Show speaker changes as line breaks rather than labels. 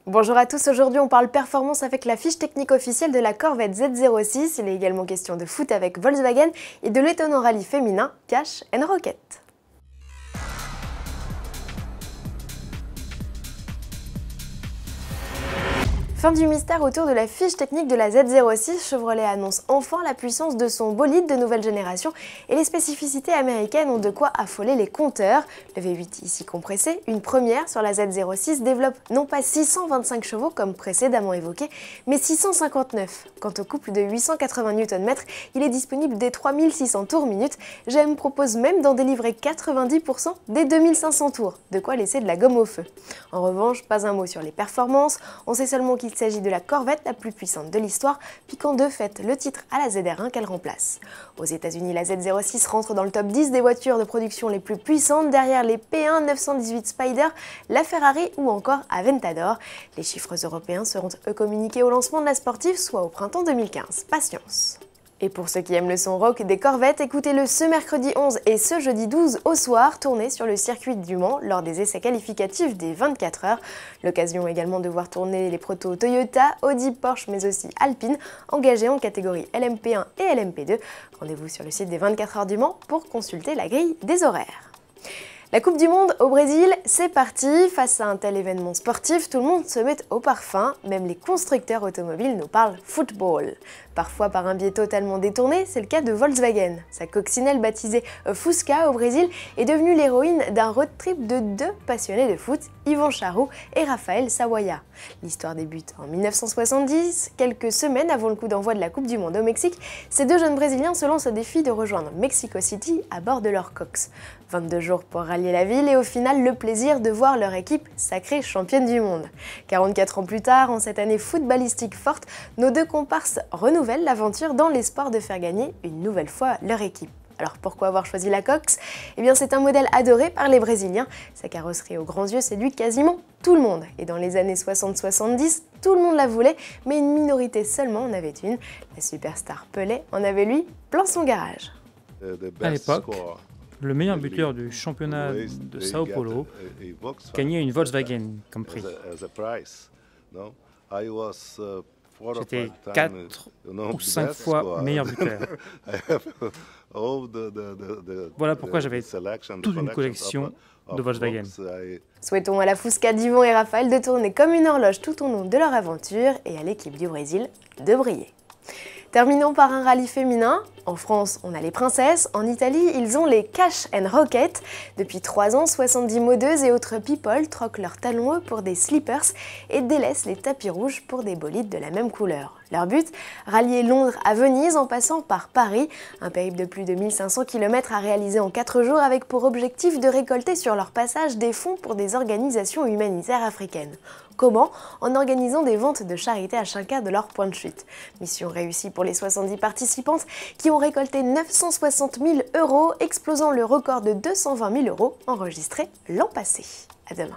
Bonjour à tous, aujourd'hui on parle performance avec la fiche technique officielle de la Corvette Z06. Il est également question de foot avec Volkswagen et de l'étonnant rallye féminin Cash & Rocket. Fin du mystère autour de la fiche technique de la Z06, Chevrolet annonce enfin la puissance de son bolide de nouvelle génération et les spécificités américaines ont de quoi affoler les compteurs. Le V8 ici compressé, une première sur la Z06, développe non pas 625 chevaux comme précédemment évoqué, mais 659. Quant au couple de 880 Nm, il est disponible dès 3600 tours minute. GM propose même d'en délivrer 90% dès 2500 tours, de quoi laisser de la gomme au feu. En revanche, pas un mot sur les performances, on sait seulement qu'il s'agit de la Corvette la plus puissante de l'histoire, piquant de fait le titre à la ZR1 qu'elle remplace. Aux États-Unis, la Z06 rentre dans le top 10 des voitures de production les plus puissantes, derrière les P1 918 Spider, la Ferrari ou encore Aventador. Les chiffres européens seront eux communiqués au lancement de la sportive, soit au printemps 2015. Patience. Et pour ceux qui aiment le son rock des Corvettes, écoutez-le ce mercredi 11 et ce jeudi 12 au soir, tourné sur le circuit du Mans lors des essais qualificatifs des 24 heures. L'occasion également de voir tourner les protos Toyota, Audi, Porsche mais aussi Alpine, engagés en catégorie LMP1 et LMP2. Rendez-vous sur le site des 24 heures du Mans pour consulter la grille des horaires. La Coupe du Monde au Brésil, c'est parti. Face à un tel événement sportif, tout le monde se met au parfum. Même les constructeurs automobiles nous parlent football. Parfois par un biais totalement détourné, c'est le cas de Volkswagen. Sa coccinelle baptisée Fusca au Brésil est devenue l'héroïne d'un road trip de deux passionnés de foot, Yvan Charroux et Raphaël Savoya. L'histoire débute en 1970, quelques semaines avant le coup d'envoi de la Coupe du Monde au Mexique. Ces deux jeunes Brésiliens se lancent au défi de rejoindre Mexico City à bord de leur Cox. 22 jours pour rallier la ville et au final le plaisir de voir leur équipe sacrée championne du monde. 44 ans plus tard, en cette année footballistique forte, nos deux comparses renouvellent l'aventure dans l'espoir de faire gagner une nouvelle fois leur équipe. Alors pourquoi avoir choisi la Cox? Eh bien c'est un modèle adoré par les Brésiliens. Sa carrosserie aux grands yeux séduit quasiment tout le monde. Et dans les années 60-70, tout le monde la voulait, mais une minorité seulement en avait une. La superstar Pelé en avait lui plein son garage.
À l'époque, le meilleur buteur du championnat de Sao Paulo gagnait une Volkswagen comme prix. J'étais 4 ou 5 fois meilleur buteur. Voilà pourquoi j'avais toute une collection de Volkswagen.
Souhaitons à la Fusca d'Yvan et Raphaël de tourner comme une horloge tout au long de leur aventure et à l'équipe du Brésil de briller. Terminons par un rallye féminin. En France, on a les princesses. En Italie, ils ont les Cash & Rocket. Depuis 3 ans, 70 modeuses et autres people troquent leurs talons hauts pour des slippers et délaissent les tapis rouges pour des bolides de la même couleur. Leur but, rallier Londres à Venise en passant par Paris. Un périple de plus de 1500 km à réaliser en 4 jours avec pour objectif de récolter sur leur passage des fonds pour des organisations humanitaires africaines. Comment? En organisant des ventes de charité à chacun de leurs points de chute. Mission réussie pour les 70 participantes qui ont récolté 960 000 €, explosant le record de 220 000 € enregistré l'an passé. À demain.